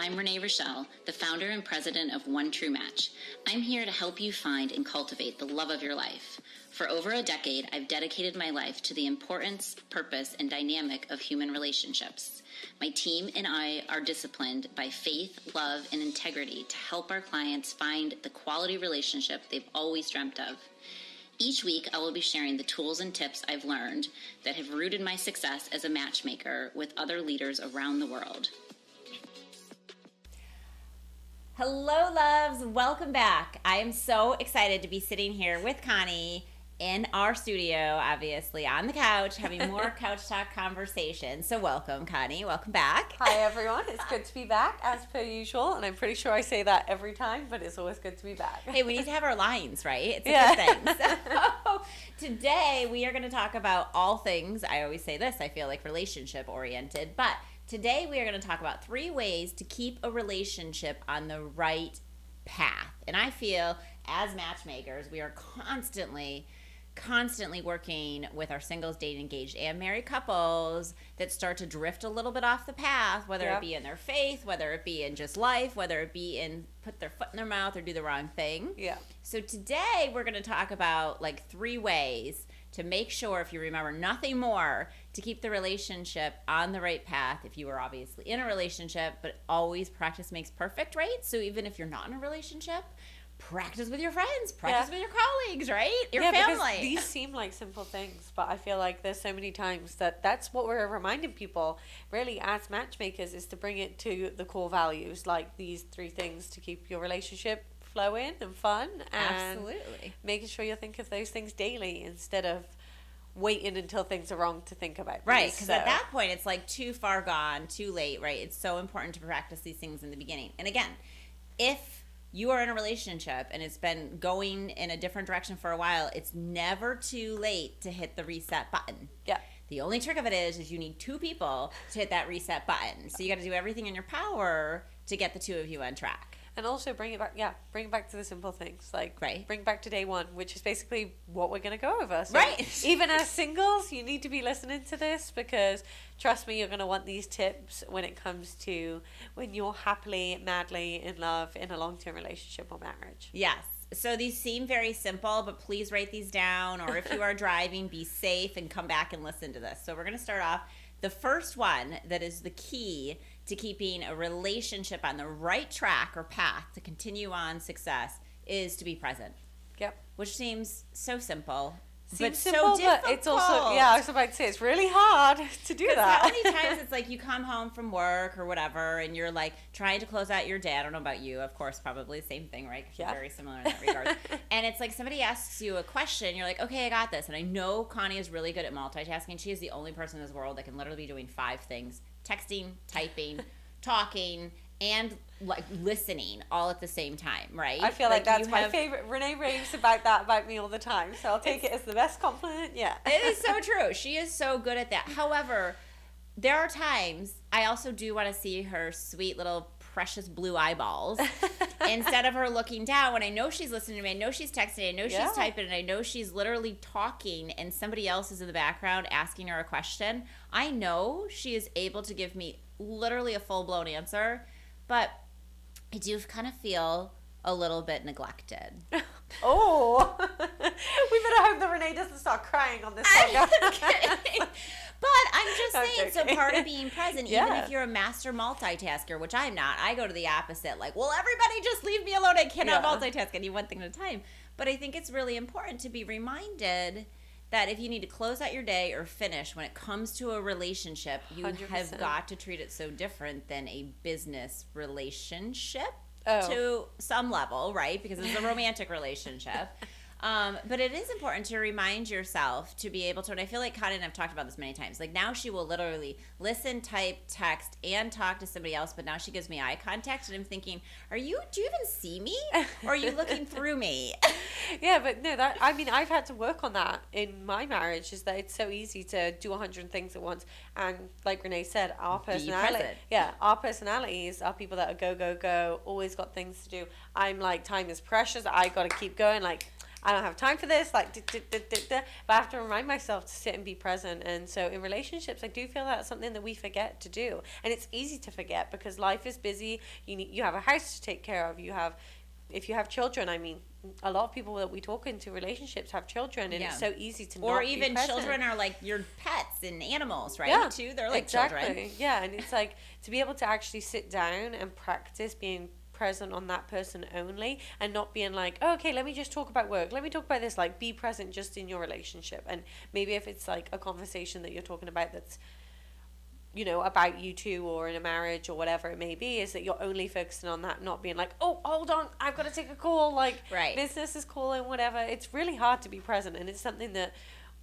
I'm Renee Rochelle, the founder and president of One True Match. I'm here to help you find and cultivate the love of your life. For over a decade, I've dedicated my life to the importance, purpose, and dynamic of human relationships. My team and I are disciplined by faith, love, and integrity to help our clients find the quality relationship they've always dreamt of. Each week, I will be sharing the tools and tips I've learned that have rooted my success as a matchmaker with other leaders around the world. Hello, loves. Welcome back. I am so excited to be sitting here with Connie in our studio, obviously, on the couch, having more couch talk conversation. So welcome, Connie. Welcome back. Hi, everyone. It's good to be back, as per usual. And I'm pretty sure I say that every time, but it's always good to be back. Hey, we need to have our lines, right? It's a good thing. So today, we are going to talk about all things, I always say this, I feel like relationship-oriented, but today we are going to talk about 3 ways to keep a relationship on the right path. And I feel, as matchmakers, we are constantly working with our singles, dating, engaged, and married couples that start to drift a little bit off the path, whether it be in their faith, whether it be in just life, whether it be in put their foot in their mouth or do the wrong thing. Yeah. So today we're going to talk about like 3 ways to make sure, if you remember nothing more, to keep the relationship on the right path. If you are obviously in a relationship, but always practice makes perfect, right? So even if you're not in a relationship, practice with your friends, practice with your colleagues, right? Your family. Because these seem like simple things, but I feel like there's so many times that's what we're reminding people, really, as matchmakers, is to bring it to the core values, like these 3 things to keep your relationship flowing and fun, and making sure you think of those things daily instead of waiting until things are wrong to think about these. Right, because at that point, it's like too far gone, too late, right? It's so important to practice these things in the beginning. And again, if you are in a relationship and it's been going in a different direction for a while, it's never too late to hit the reset button. Yeah. The only trick of it is you need 2 people to hit that reset button. So you got to do everything in your power to get the 2 of you on track. And also bring it back to the simple things. Like, bring back to day 1, which is basically what we're going to go over. So even as singles, you need to be listening to this, because trust me, you're going to want these tips when it comes to when you're happily, madly in love in a long-term relationship or marriage. Yes. So these seem very simple, but please write these down, or if you are driving, be safe and come back and listen to this. So we're going to start off. The first one that is the key to keeping a relationship on the right track or path to continue on success is to be present. Yep. Which seems so simple. Seems simple, so difficult. But it's also, I was about to say, it's really hard to do that. How many times it's like you come home from work or whatever, and you're like trying to close out your day. I don't know about you, of course, probably the same thing, right? Because you're very similar in that regard. And it's like somebody asks you a question, you're like, okay, I got this. And I know Connie is really good at multitasking. She is the only person in this world that can literally be doing 5 things: texting, typing, talking, and like listening all at the same time, right? I feel like that's my favorite. Renee raves about that about me all the time, so I'll take it as the best compliment. Yeah. It is so true. She is so good at that. However, there are times I also do want to see her sweet little precious blue eyeballs instead of her looking down when I know she's listening to me, I know she's texting, I know she's typing, and I know she's literally talking, and somebody else is in the background asking her a question. I know she is able to give me literally a full-blown answer, but I do kind of feel a little bit neglected. Oh, we better hope that Renee doesn't start crying on this podcast. I'm kidding. But I'm just saying, so part of being present, even if you're a master multitasker, which I'm not, I go to the opposite, like, well, everybody just leave me alone. I cannot multitask. I need one thing at a time. But I think it's really important to be reminded that if you need to close out your day or finish, when it comes to a relationship, you 100%. Have got to treat it so different than a business relationship to some level, right? Because it's a romantic relationship. But it is important to remind yourself to be able to, and I feel like Connie and I've talked about this many times, like now she will literally listen, type, text, and talk to somebody else, but now she gives me eye contact, and I'm thinking, do you even see me? Or are you looking through me? Yeah, but no, I've had to work on that in my marriage, is that it's so easy to do 100 things at once. And like Renee said, our personalities are people that are go, always got things to do. I'm like, time is precious. I got to keep going. Like, I don't have time for this, like, but I have to remind myself to sit and be present. And so in relationships, I do feel that's something that we forget to do. And it's easy to forget because life is busy. You have a house to take care of. If you have children, I mean, a lot of people that we talk into relationships have children, and it's so easy to or not even be present. children are like your pets and animals, right? Yeah, too, they're like exactly. children. Yeah, and it's like to be able to actually sit down and practice being present on that person only, and not being like, oh, okay, let me just talk about work, let me talk about this. Like, be present just in your relationship. And maybe if it's like a conversation that you're talking about that's, you know, about you two or in a marriage or whatever it may be, is that you're only focusing on that, not being like, oh, hold on, I've got to take a call, like, business is calling, whatever. It's really hard to be present, and it's something that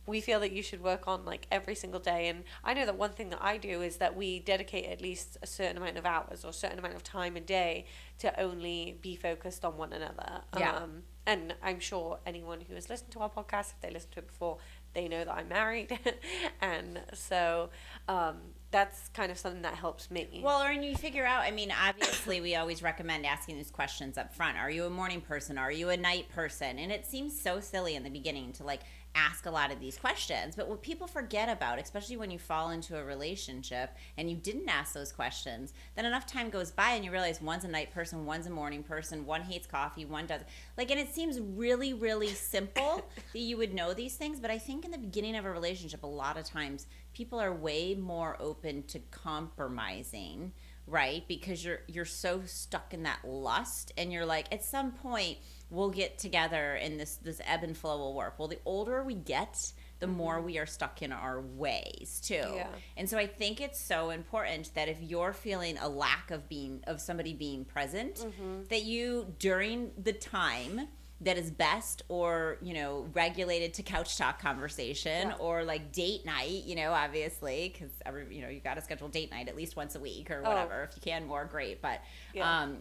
we feel that you should work on, like, every single day. And I know that one thing that I do is that we dedicate at least a certain amount of hours or a certain amount of time a day to only be focused on one another. And I'm sure anyone who has listened to our podcast, if they listened to it before, they know that I'm married. And so that's kind of something that helps me. Well, or you figure out, I mean, obviously we always recommend asking these questions up front. Are you a morning person? Are you a night person? And it seems so silly in the beginning to, like, ask a lot of these questions. But what people forget about, especially when you fall into a relationship and you didn't ask those questions, then enough time goes by and you realize one's a night person, one's a morning person, one hates coffee, one doesn't. Like, and it seems really, really simple that you would know these things. But I think in the beginning of a relationship, a lot of times people are way more open to compromising, right? Because you're so stuck in that lust, and you're like, at some point we'll get together and this ebb and flow will work. Well, the older we get, the more we are stuck in our ways too. Yeah. And so I think it's so important that if you're feeling a lack of somebody being present, that you, during the time that is best, or, you know, regulated to couch talk conversation, or like date night, you know, obviously, because you got to schedule date night at least once a week or whatever. If you can more, great. But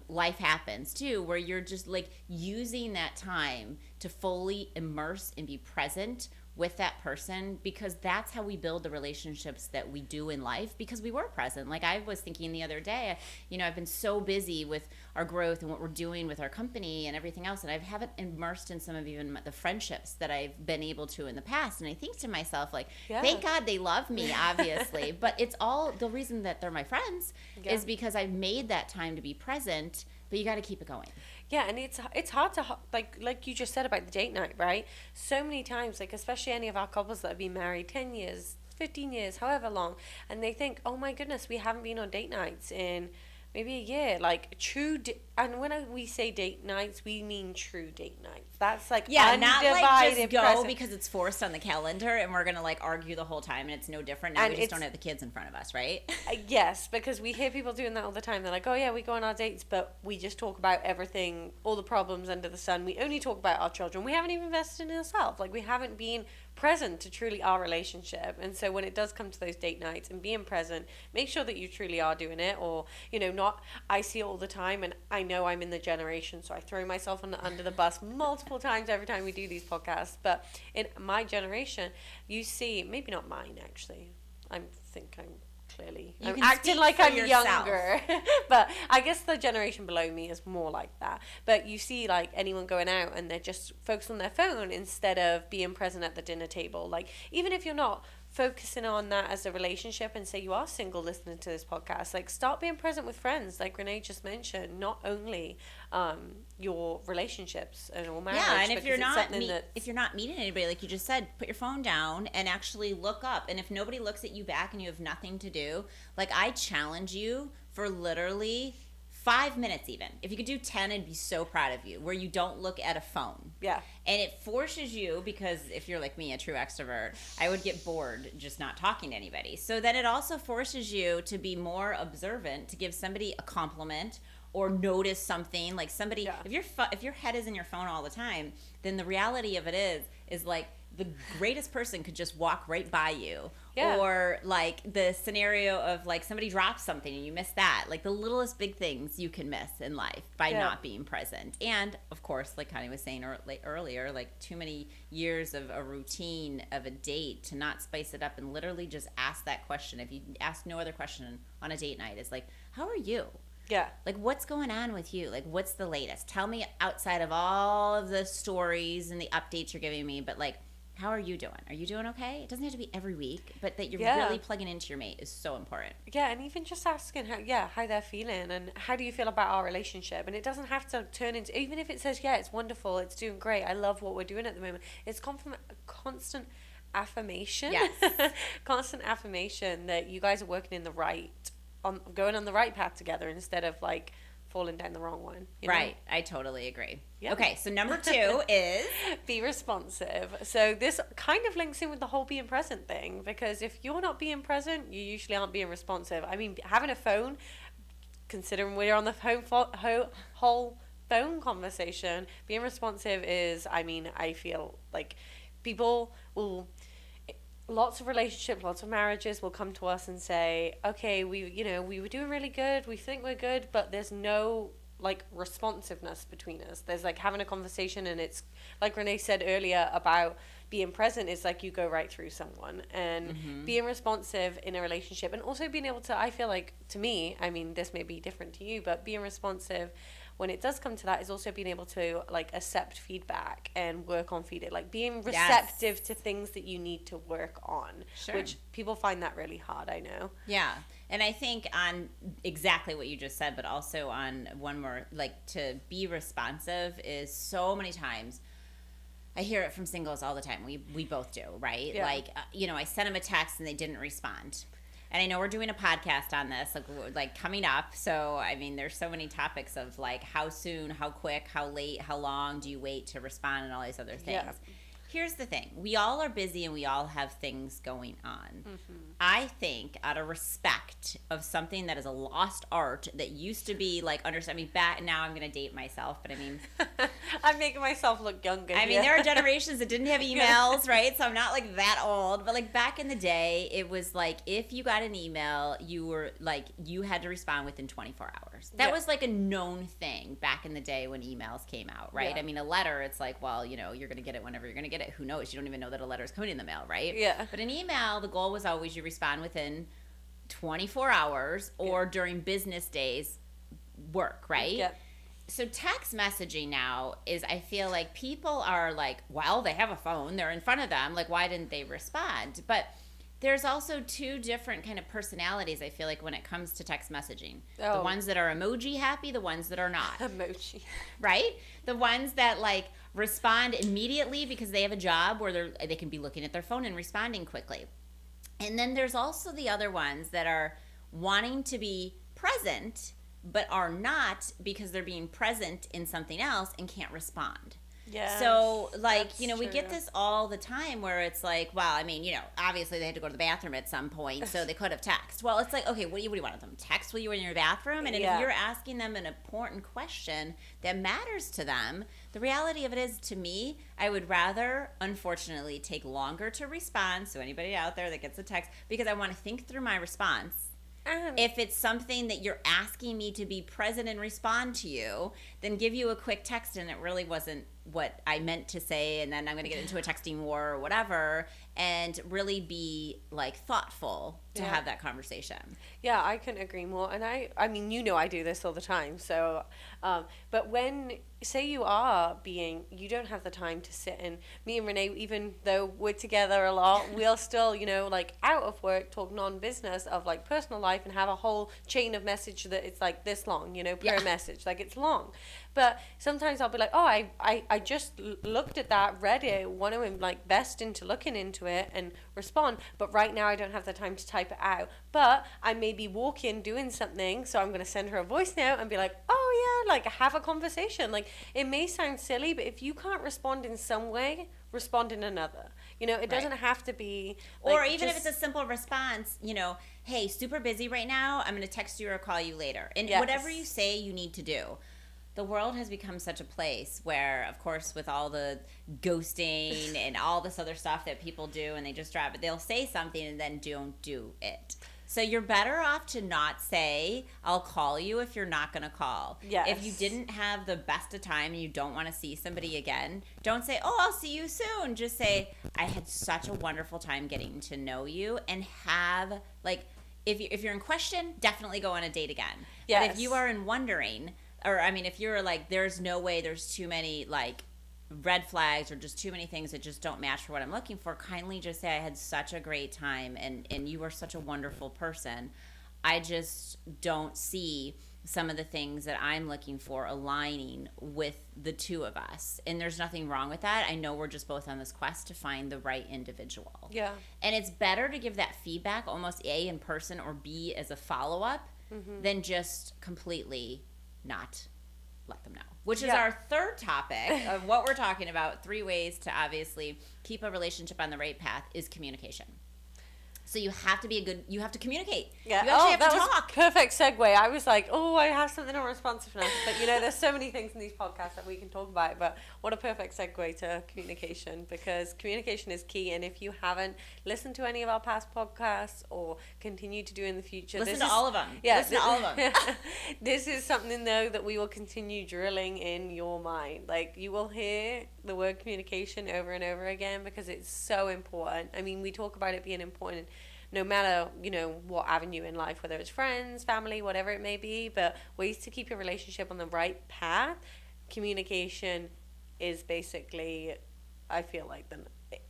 life happens too, where you're just like using that time to fully immerse and be present with that person, because that's how we build the relationships that we do in life, because we were present. Like, I was thinking the other day, you know, I've been so busy with our growth and what we're doing with our company and everything else, and I haven't immersed in some of even the friendships that I've been able to in the past. And I think to myself, like, thank God they love me, obviously. But it's all the reason that they're my friends is because I've made that time to be present. But you got to keep it going. Yeah, and it's hard to, like you just said about the date night, right? So many times, like, especially any of our couples that have been married 10 years, 15 years, however long, and they think, oh my goodness, we haven't been on date nights in maybe a year. Like, and when we say date nights, we mean true date nights. That's like not like just go present. Because it's forced on the calendar and we're gonna like argue the whole time, and it's no different now. And we just don't have the kids in front of us, right? Yes, because we hear people doing that all the time. They're like, oh yeah, we go on our dates, but we just talk about everything, all the problems under the sun. We only talk about our children. We haven't even invested in ourselves. Like, we haven't been present to truly our relationship. And so when it does come to those date nights and being present, make sure that you truly are doing it. Or, you know, not, I see it all the time, and I know I'm in the generation, so I throw myself under the bus multiple times every time we do these podcasts. But in my generation, you see, maybe not mine actually, I'm acting like I'm younger. But I guess the generation below me is more like that. But you see, like, anyone going out and they're just focused on their phone instead of being present at the dinner table. Like, even if you're not focusing on that as a relationship, and say you are single listening to this podcast, like, start being present with friends, like Renee just mentioned, not only your relationships and all marriage. Yeah, and if you're not meeting anybody, like you just said, put your phone down and actually look up. And if nobody looks at you back and you have nothing to do, like, I challenge you for literally 5 minutes even. If you could do 10, I'd be so proud of you, where you don't look at a phone. Yeah. And it forces you, because if you're like me, a true extrovert, I would get bored just not talking to anybody. So then it also forces you to be more observant, to give somebody a compliment or notice something. Like, somebody, if your head is in your phone all the time, then the reality of it is like, the greatest person could just walk right by you. Yeah. Or like the scenario of like somebody drops something and you miss that. Like, the littlest big things you can miss in life by not being present. And of course, like Connie was saying earlier, like, too many years of a routine of a date to not spice it up and literally just ask that question. If you ask no other question on a date night, it's like, how are you? Yeah. Like, what's going on with you? Like, what's the latest? Tell me outside of all of the stories and the updates you're giving me, but like, how are you doing? Are you doing okay? It doesn't have to be every week, but that you're really plugging into your mate is so important. Yeah, and even just asking how they're feeling and how do you feel about our relationship. And it doesn't have to turn into, even if it says, yeah, it's wonderful, it's doing great, I love what we're doing at the moment. It's constant affirmation. Yes. Constant affirmation that you guys are working in going on the right path together instead of like falling down the wrong one. Right. I totally agree. Yep. Okay, so number 2 is be responsive. So this kind of links in with the whole being present thing, because if you're not being present, you usually aren't being responsive. I mean, having a phone, considering we're on the whole phone conversation, being responsive is, I mean, I feel like people will... Lots of relationships, lots of marriages will come to us and say, okay, we were doing really good, we think we're good, but there's no like responsiveness between us. There's like having a conversation, and it's like Renee said earlier about being present is like you go right through someone, and being responsive in a relationship, and also being able to, I feel like, to me, I mean, this may be different to you, but being responsive when it does come to that is also being able to like accept feedback and work on feedback, like being receptive to things that you need to work on, which people find that really hard, I know. Yeah. And I think on exactly what you just said, but also on one more, like, to be responsive is so many times, I hear it from singles all the time. We both do, right? Yeah. Like, I sent them a text and they didn't respond. And I know we're doing a podcast on this, like coming up. So, I mean, there's so many topics of like how soon, how quick, how late, how long do you wait to respond, and all these other things. Yeah. Here's the thing. We all are busy and we all have things going on. I think out of respect of something that is a lost art that used to be like, back now I'm going to date myself, but I mean. I'm making myself look younger. I mean, there are generations that didn't have emails, right? So I'm not like that old, but like back in the day, it was like if you got an email, you were like, you had to respond within 24 hours. That was like a known thing back in the day when emails came out, right? I mean, a letter, it's like, well, you're going to get it whenever you're going to get it. Who knows? You don't even know that a letter is coming in the mail, right? Yeah. But an email, the goal was always you respond within 24 hours or during business days work, right? Yeah. So text messaging now is, I feel like people are like, well, they have a phone, they're in front of them, like why didn't they respond? But there's also 2 different kind of personalities, I feel like, when it comes to text messaging. The ones that are emoji happy, the ones that are not. Emoji. Right? The ones that like respond immediately because they have a job where they can be looking at their phone and responding quickly. And then there's also the other ones that are wanting to be present but are not because they're being present in something else and can't respond. Yeah. So, like, we get this all the time where it's like, well, I mean, obviously they had to go to the bathroom at some point, so they could have texted. Well, it's like, okay, what do you want them to text while you were in your bathroom? And if you're asking them an important question that matters to them, the reality of it is, to me, I would rather, unfortunately, take longer to respond. So anybody out there that gets a text, because I want to think through my response. If it's something that you're asking me to be present and respond to you, then give you a quick text and it really wasn't what I meant to say, and then I'm going to get into a texting war or whatever, and really be like thoughtful to have that conversation. Yeah, I couldn't agree more. And I mean, I do this all the time. So, but when, say you don't have the time to sit, and me and Renee, even though we're together a lot, we'll still, like out of work, talk non-business of like personal life and have a whole chain of message that it's like this long, per message, like it's long. But sometimes I'll be like, oh, I just looked at that, read it, want to like invest into looking into it and respond. But right now I don't have the time to type it out. But I may be walking, doing something, so I'm going to send her a voice note and be like, oh yeah, like have a conversation. Like it may sound silly, but if you can't respond in some way, respond in another. It doesn't have to be. Like, or even if it's a simple response, hey, super busy right now, I'm going to text you or call you later. And whatever you say you need to do. The world has become such a place where, of course, with all the ghosting and all this other stuff that people do, and they just drive it, they'll say something and then don't do it. So you're better off to not say, I'll call you if you're not going to call. Yes. If you didn't have the best of time and you don't want to see somebody again, don't say, oh, I'll see you soon. Just say, I had such a wonderful time getting to know you, and have, like, if you're in question, definitely go on a date again. Yes. But if you are in wondering, or I mean, if you're like, there's no way, there's too many like red flags or just too many things that just don't match for what I'm looking for, kindly just say, I had such a great time and you are such a wonderful person. I just don't see some of the things that I'm looking for aligning with the two of us. And there's nothing wrong with that. I know we're just both on this quest to find the right individual. Yeah. And it's better to give that feedback almost A, in person, or B, as a follow-up than just completely not let them know. Which is our third topic of what we're talking about. 3 ways to obviously keep a relationship on the right path is communication. So you have to you have to communicate. Yeah. You actually have to that talk. was perfect segue. I was like, I have something on responsiveness. But, there's so many things in these podcasts that we can talk about. But what a perfect segue to communication, because communication is key. And if you haven't listened to any of our past podcasts or continue to do in the future, listen to all of them. Yeah, listen to all of them. This is something, though, that we will continue drilling in your mind. Like, you will hear the word communication over and over again because it's so important. I mean, we talk about it being important no matter, what avenue in life, whether it's friends, family, whatever it may be, but ways to keep your relationship on the right path. Communication is basically, I feel like,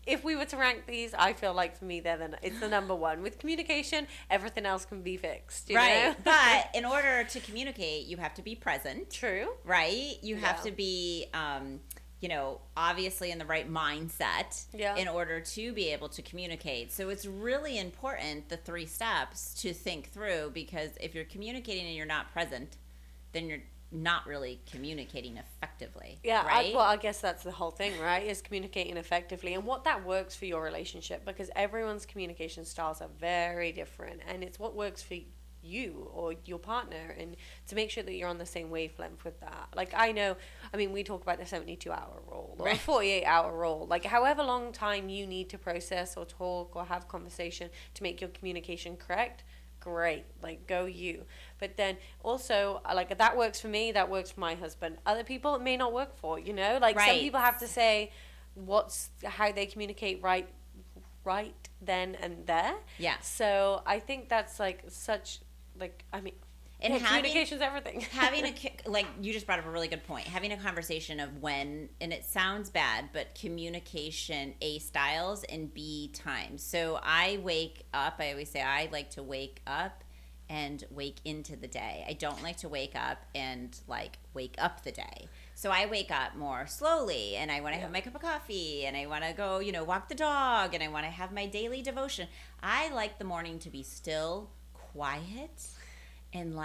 if we were to rank these, I feel like for me, it's the number one. With communication, everything else can be fixed. You know? But in order to communicate, you have to be present. True. Right? You have to be, obviously in the right mindset in order to be able to communicate. So it's really important, the 3 steps, to think through, because if you're communicating and you're not present, then you're not really communicating effectively. Yeah, right? I guess that's the whole thing, right? Is communicating effectively and what that works for your relationship, because everyone's communication styles are very different, and it's what works for you or your partner, and to make sure that you're on the same wavelength with that. Like, we talk about the 72-hour rule or 48-hour rule, like however long time you need to process or talk or have conversation to make your communication correct. Great, like, go you. But then also, like, that works for me, that works for my husband. Other people it may not work for, some people have to say how they communicate right then and there. Yeah. So I think that's and communication's everything. Having like you just brought up a really good point. Having a conversation of when, and it sounds bad, but communication, A, styles, and B, times. So I always say I like to wake up and wake into the day. I don't like to wake up and wake up the day. So I wake up more slowly, and I want to have my cup of coffee, and I want to go, walk the dog, and I want to have my daily devotion. I like the morning to be still, quiet, and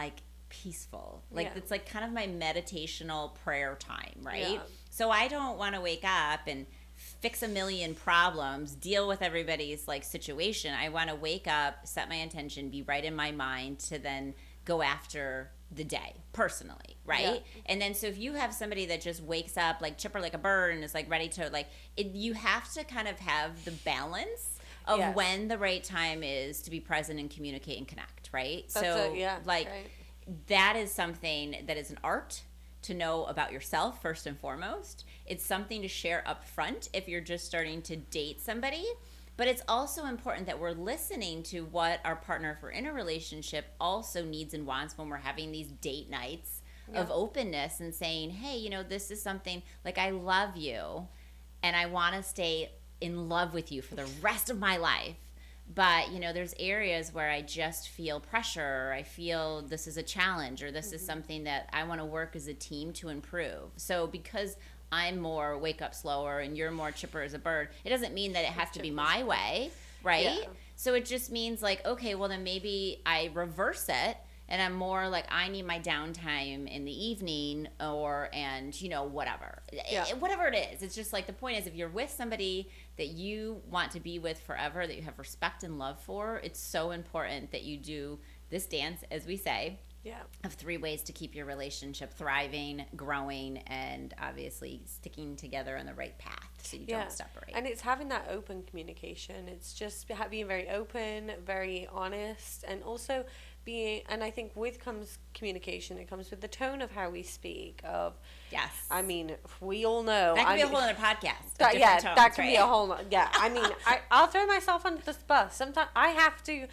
peaceful. It's kind of my meditational prayer time, right? Yeah. So I don't want to wake up and fix a million problems, deal with everybody's situation. I want to wake up, set my intention, be right in my mind to then go after the day personally, right? Yeah. And then so if you have somebody that just wakes up chipper like a bird and is ready to you have to kind of have the balance of when the right time is to be present and communicate and connect, right? That is something that is an art to know about yourself first and foremost. It's something to share up front if you're just starting to date somebody. But it's also important that we're listening to what our partner, if we're in a relationship, also needs and wants when we're having these date nights of openness and saying, hey, this is something, I love you and I want to stay in love with you for the rest of my life. But, there's areas where I just feel pressure, or I feel this is a challenge, or this is something that I want to work as a team to improve. So because I'm more wake up slower and you're more chipper as a bird, it doesn't mean that it has to be my way, right? Yeah. So it just means okay, well then maybe I reverse it and I'm more I need my downtime in the evening whatever. Yeah. Whatever it is. It's just the point is if you're with somebody that you want to be with forever, that you have respect and love for, it's so important that you do this dance, as we say. Yeah. Of 3 ways to keep your relationship thriving, growing, and obviously sticking together on the right path so you don't separate. And it's having that open communication. It's just being very open, very honest, and also and I think with comes communication. It comes with the tone of how we speak. Yes. I mean, we all know. That could be a whole other podcast. That could be a whole. Yeah. I mean, I'll throw myself under this bus. Sometimes I have to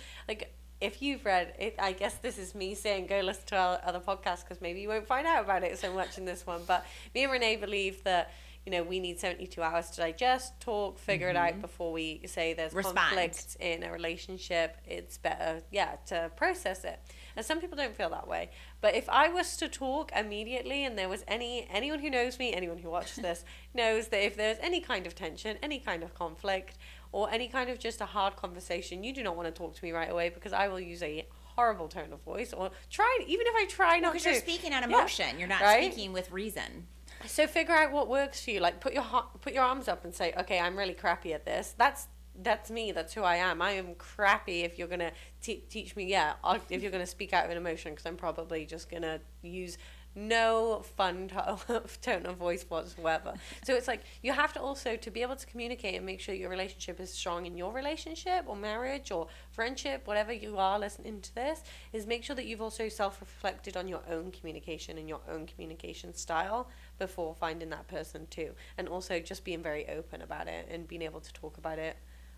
if you've read it, I guess this is me saying go listen to our other podcasts, because maybe you won't find out about it so much in this one. But me and Renee believe that, you know, we need 72 hours to digest, talk, figure it out before we say there's conflict in a relationship. It's better, to process it. And some people don't feel that way. But if I was to talk immediately, and there was anyone who knows me, anyone who watches this, knows that if there's any kind of tension, any kind of conflict, or any kind of just a hard conversation, you do not want to talk to me right away, because I will use a horrible tone of voice, or even if I try not to. Because you're speaking out emotion. You're not speaking with reason. So figure out what works for you. Like, put your arms up and say, okay, I'm really crappy at this. That's me. That's who I am. I am crappy if you're going to teach me, if you're going to speak out of an emotion, because I'm probably just going to use no fun tone of voice whatsoever. So it's like, you have to also, to be able to communicate and make sure your relationship is strong in your relationship or marriage or friendship, whatever you are listening to this, is make sure that you've also self-reflected on your own communication and your own communication style before finding that person too. And also just being very open about it and being able to talk about it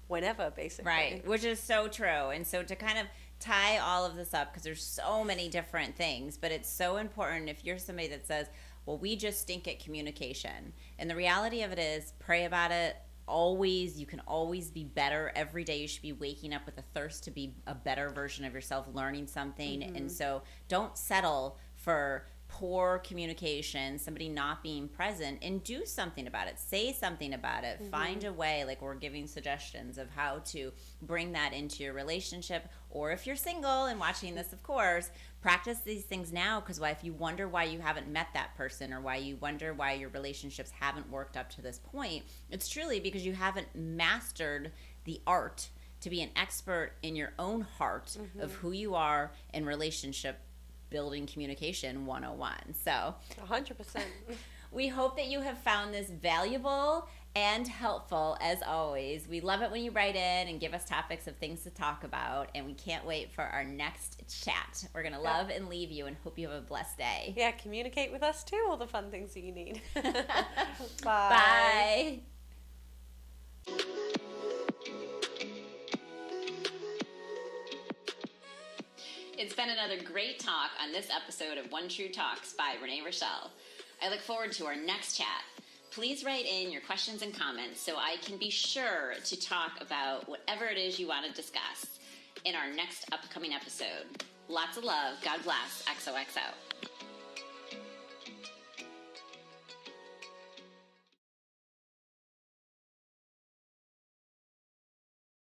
whenever, basically. Right, which is so true. And so to kind of tie all of this up, because there's so many different things, but it's so important if you're somebody that says, well, we just stink at communication. And the reality of it is, pray about it. You can always be better. Every day you should be waking up with a thirst to be a better version of yourself, learning something. And so don't settle for poor communication, somebody not being present, and do something about it. Say something about it. Find a way, like we're giving suggestions of how to bring that into your relationship. Or if you're single and watching this, of course, practice these things now, because if you wonder why you haven't met that person, or why you wonder why your relationships haven't worked up to this point, it's truly because you haven't mastered the art to be an expert in your own heart of who you are in relationship building communication 101. So 100%. We hope that you have found this valuable and helpful, as always. We love it when you write in and give us topics of things to talk about, and we can't wait for our next chat. We're going to love and leave you, and hope you have a blessed day. Yeah, communicate with us too, all the fun things that you need. Bye. Bye. It's been another great talk on this episode of One True Talks by Renee Rochelle. I look forward to our next chat. Please write in your questions and comments so I can be sure to talk about whatever it is you want to discuss in our next upcoming episode. Lots of love. God bless. XOXO.